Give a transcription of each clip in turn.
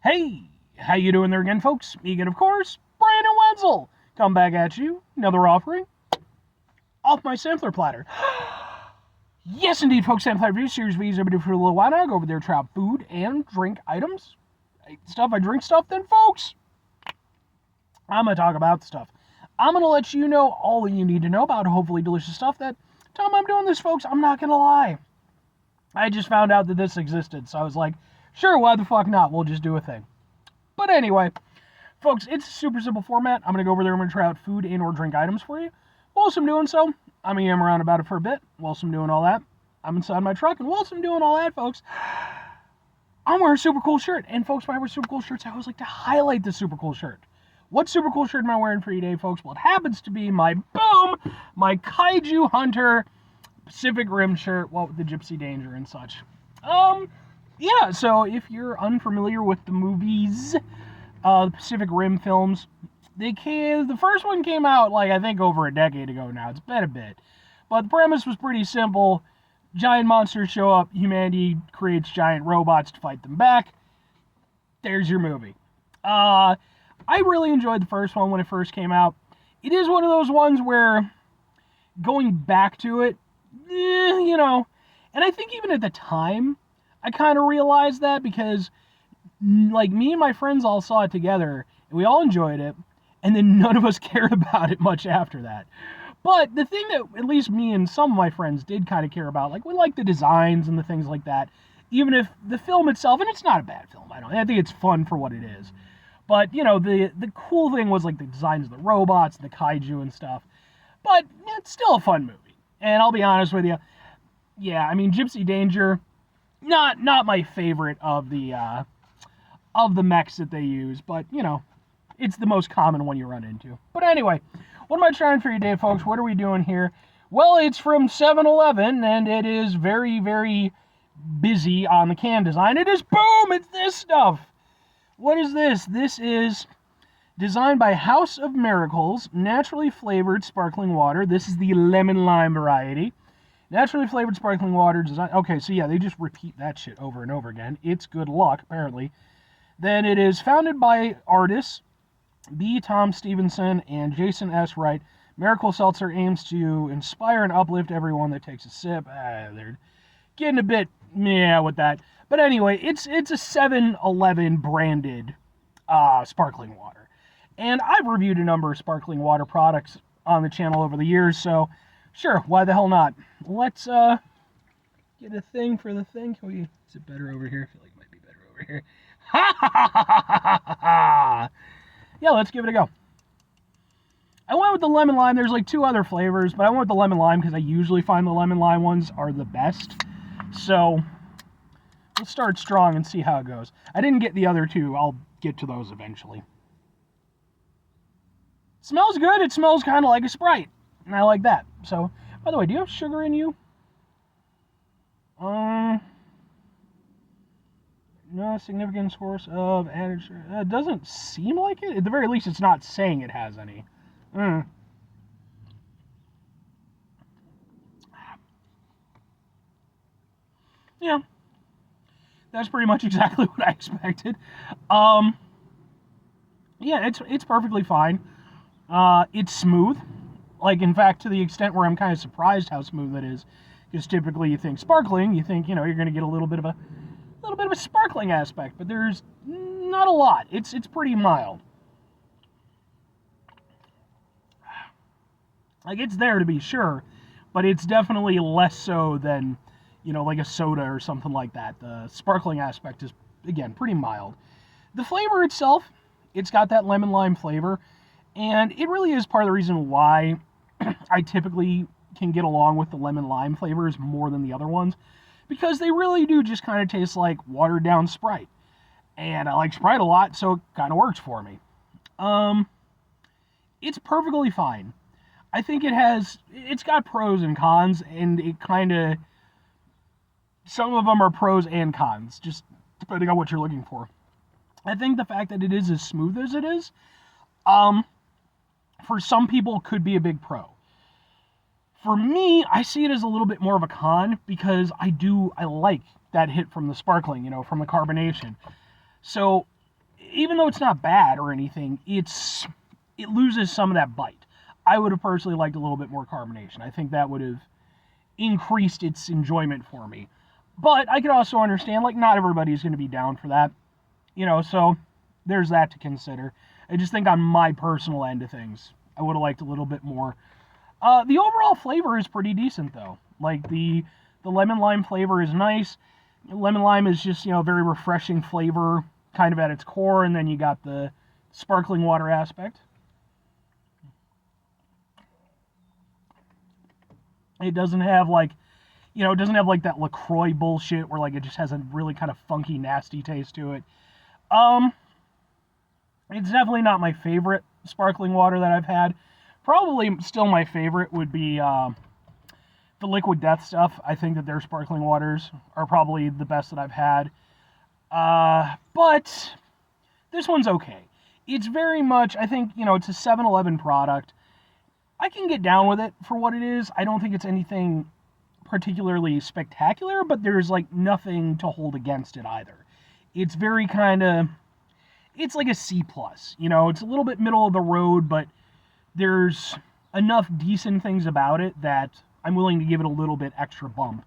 Hey, how you doing there again, folks? Megan, of course, Brandon Wenzel. Come back at you, another offering off my sampler platter. Yes, indeed, folks, sampler review series we use every day for a little while now. Go over there, try out food and drink items. I drink stuff, then, folks, I'm going to talk about the stuff. I'm going to let you know all you need to know about hopefully delicious stuff that time I'm doing this, folks, I'm not going to lie. I just found out that this existed, so I was like, sure, why the fuck not? We'll just do a thing. But anyway, folks, it's a super simple format. I'm going to go over there and I'm going to try out food and or drink items for you. Whilst I'm doing so, I'm going to yam around about it for a bit. Whilst I'm doing all that, I'm inside my truck. And whilst I'm doing all that, folks, I'm wearing a super cool shirt. And folks, when I wear super cool shirts, I always like to highlight the super cool shirt. What super cool shirt am I wearing for you today, folks? Well, it happens to be my Kaiju Hunter Pacific Rim shirt, well, with the Gypsy Danger and such. Yeah, so if you're unfamiliar with the movies, the Pacific Rim films, the first one came out, like, I think over a decade ago now. It's been a bit. But the premise was pretty simple. Giant monsters show up, humanity creates giant robots to fight them back. There's your movie. I really enjoyed the first one when it first came out. It is one of those ones where going back to it, and I think even at the time, I kind of realized that because, like, me and my friends all saw it together, and we all enjoyed it, and then none of us cared about it much after that. But the thing that at least me and some of my friends did kind of care about, like, we liked the designs and the things like that, even if the film itself, and it's not a bad film, I think it's fun for what it is. But, the cool thing was, like, the designs of the robots, the kaiju and stuff. But it's still a fun movie. And I'll be honest with you, yeah, I mean, Gypsy Danger, not my favorite of the mechs that they use, but it's the most common one you run into. But anyway, what am I trying for you today, folks? What are we doing here? Well, it's from 7-Eleven, and it is very, very busy on the can design. It is it's this stuff. What is this? This is designed by House of Miracles, naturally flavored sparkling water. This is the lemon lime variety. Naturally flavored sparkling water design. Okay, so yeah, they just repeat that shit over and over again. It's good luck, apparently. Then it is founded by artists B. Tom Stevenson and Jason S. Wright. Miracle Seltzer aims to inspire and uplift everyone that takes a sip. They're getting a bit with that. But anyway, it's a 7-Eleven branded sparkling water. And I've reviewed a number of sparkling water products on the channel over the years, so sure, why the hell not? Let's get a thing for the thing. Is it better over here? I feel like it might be better over here. Ha ha ha ha ha ha! Yeah, let's give it a go. I went with the lemon lime. There's like two other flavors, but I went with the lemon lime because I usually find the lemon lime ones are the best. So let's start strong and see how it goes. I didn't get the other two. I'll get to those eventually. Smells good. It smells kind of like a Sprite, and I like that. So, by the way, do you have sugar in you? No significant source of added sugar. It doesn't seem like it. At the very least, it's not saying it has any. Yeah. That's pretty much exactly what I expected. Yeah, it's perfectly fine. It's smooth. Like, in fact, to the extent where I'm kind of surprised how smooth it is. Because typically you think sparkling, you think, you're going to get a little bit of a sparkling aspect, but there's not a lot. It's pretty mild. Like, it's there to be sure, but it's definitely less so than, like a soda or something like that. The sparkling aspect is, again, pretty mild. The flavor itself, it's got that lemon lime flavor, and it really is part of the reason why I typically can get along with the lemon lime flavors more than the other ones, because they really do just kind of taste like watered down Sprite. And I like Sprite a lot, so it kind of works for me. It's perfectly fine. I think it's got pros and cons, and it kind of, some of them are pros and cons, just depending on what you're looking for. I think the fact that it is as smooth as it is, for some people could be a big pro. For me, I see it as a little bit more of a con because I like that hit from the sparkling, from the carbonation. So even though it's not bad or anything, it loses some of that bite. I would have personally liked a little bit more carbonation. I think that would have increased its enjoyment for me. But I could also understand, like, not everybody's going to be down for that. So there's that to consider. I just think on my personal end of things, I would have liked a little bit more. The overall flavor is pretty decent, though. Like, the lemon lime flavor is nice. Lemon lime is just, very refreshing flavor, kind of at its core, and then you got the sparkling water aspect. It doesn't have, that LaCroix bullshit where, like, it just has a really kind of funky, nasty taste to it. It's definitely not my favorite sparkling water that I've had. Probably still my favorite would be the Liquid Death stuff. I think that their sparkling waters are probably the best that I've had. But this one's okay. It's very much, I think, it's a 7-Eleven product. I can get down with it for what it is. I don't think it's anything particularly spectacular, but there's, like, nothing to hold against it either. It's very kind of, it's like a C+. It's a little bit middle of the road, but there's enough decent things about it that I'm willing to give it a little bit extra bump.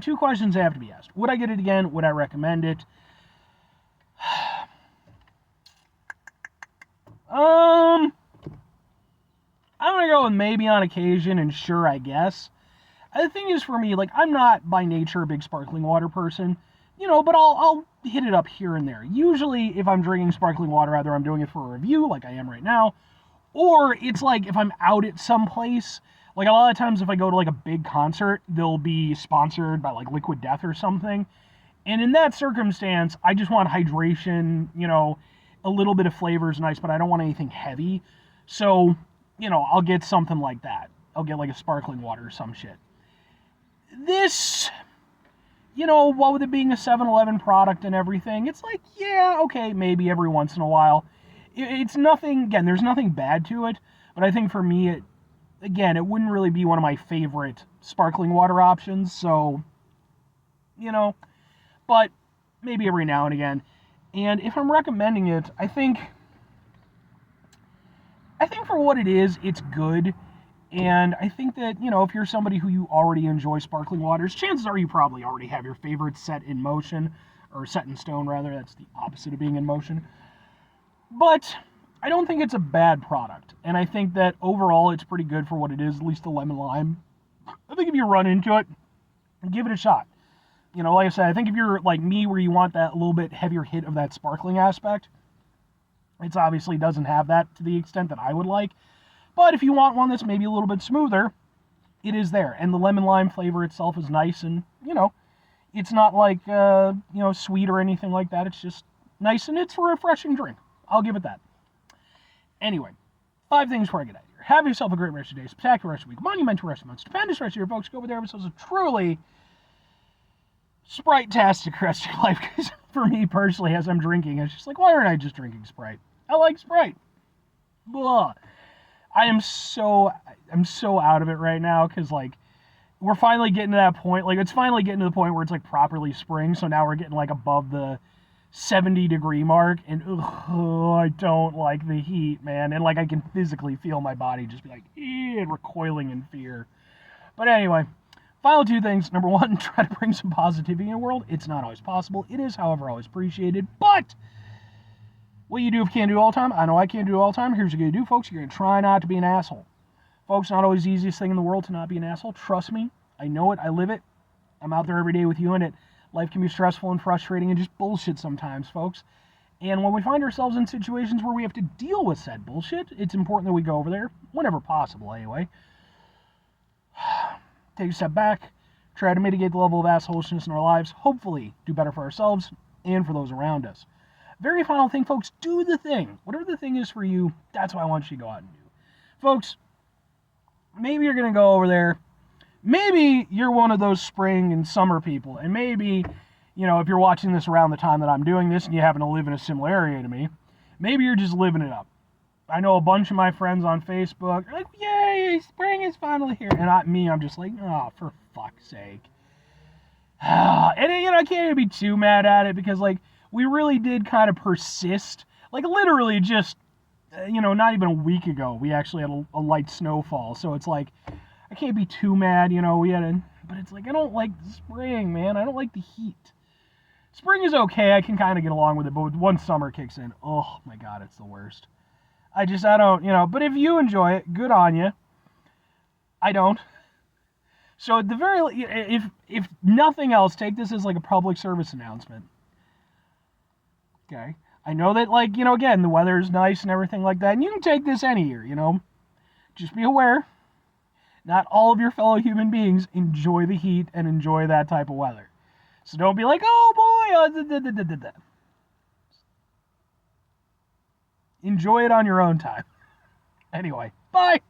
Two questions have to be asked. Would I get it again? Would I recommend it? I'm gonna go with maybe on occasion and sure, I guess. The thing is, for me, like, I'm not by nature a big sparkling water person, but I'll hit it up here and there. Usually, if I'm drinking sparkling water, either I'm doing it for a review, like I am right now, or it's like if I'm out at some place. Like, a lot of times if I go to, like, a big concert, they'll be sponsored by, like, Liquid Death or something. And in that circumstance, I just want hydration, a little bit of flavor is nice, but I don't want anything heavy. So, I'll get something like that. I'll get, like, a sparkling water or some shit. This, what with it being a 7-Eleven product and everything, it's like, yeah, okay, maybe every once in a while. It's nothing, again, there's nothing bad to it, but I think for me, it wouldn't really be one of my favorite sparkling water options, so, but maybe every now and again. And if I'm recommending it, I think for what it is, it's good. And I think that, if you're somebody who you already enjoy sparkling waters, chances are you probably already have your favorites set in motion, or set in stone, rather. That's the opposite of being in motion. But I don't think it's a bad product. And I think that overall it's pretty good for what it is, at least the lemon lime. I think if you run into it, give it a shot. Like I said, I think if you're like me, where you want that little bit heavier hit of that sparkling aspect, it obviously doesn't have that to the extent that I would like. But if you want one that's maybe a little bit smoother, it is there. And the lemon lime flavor itself is nice, and, it's not like, sweet or anything like that. It's just nice, and it's a refreshing drink. I'll give it that. Anyway, 5 things before I get out of here. Have yourself a great rest of your day, spectacular rest of your week, monumental rest of your month, stupendous rest of your folks. Go over there, have yourselves a truly Sprite-tastic rest of your life. Because for me personally, as I'm drinking, it's just like, why aren't I just drinking Sprite? I like Sprite. Blah. I'm so out of it right now, because, like, we're finally getting to that point. Like, it's finally getting to the point where it's, like, properly spring, so now we're getting, like, above the 70-degree mark, and I don't like the heat, man. And, like, I can physically feel my body just be like, and recoiling in fear. But anyway, final 2 things. Number 1, try to bring some positivity in the world. It's not always possible. It is, however, always appreciated. But what you do if you can't do it all the time, I know I can't do it all the time. Here's what you're going to do, folks. You're going to try not to be an asshole. Folks, not always the easiest thing in the world to not be an asshole. Trust me. I know it. I live it. I'm out there every day with you in it. Life can be stressful and frustrating and just bullshit sometimes, folks. And when we find ourselves in situations where we have to deal with said bullshit, it's important that we go over there, whenever possible anyway. Take a step back, try to mitigate the level of assholishness in our lives, hopefully do better for ourselves and for those around us. Very final thing, folks, do the thing. Whatever the thing is for you, that's what I want you to go out and do. Folks, maybe you're going to go over there. Maybe you're one of those spring and summer people, and maybe, if you're watching this around the time that I'm doing this and you happen to live in a similar area to me, maybe you're just living it up. I know a bunch of my friends on Facebook are like, yay, spring is finally here. And I'm just like, oh, for fuck's sake. And, I can't even be too mad at it because, like, we really did kind of persist. Like, literally just, not even a week ago, we actually had a light snowfall. So it's like, I can't be too mad, but it's like, I don't like the spring, man. I don't like the heat. Spring is okay. I can kind of get along with it, but once summer kicks in, oh my God, it's the worst. I don't, but if you enjoy it, good on you. I don't. So at the very, if nothing else, take this as like a public service announcement. Okay. I know that, like, again, the weather is nice and everything like that, and you can take this any year, Just be aware, not all of your fellow human beings enjoy the heat and enjoy that type of weather. So don't be like, oh boy, enjoy it on your own time. Anyway, bye.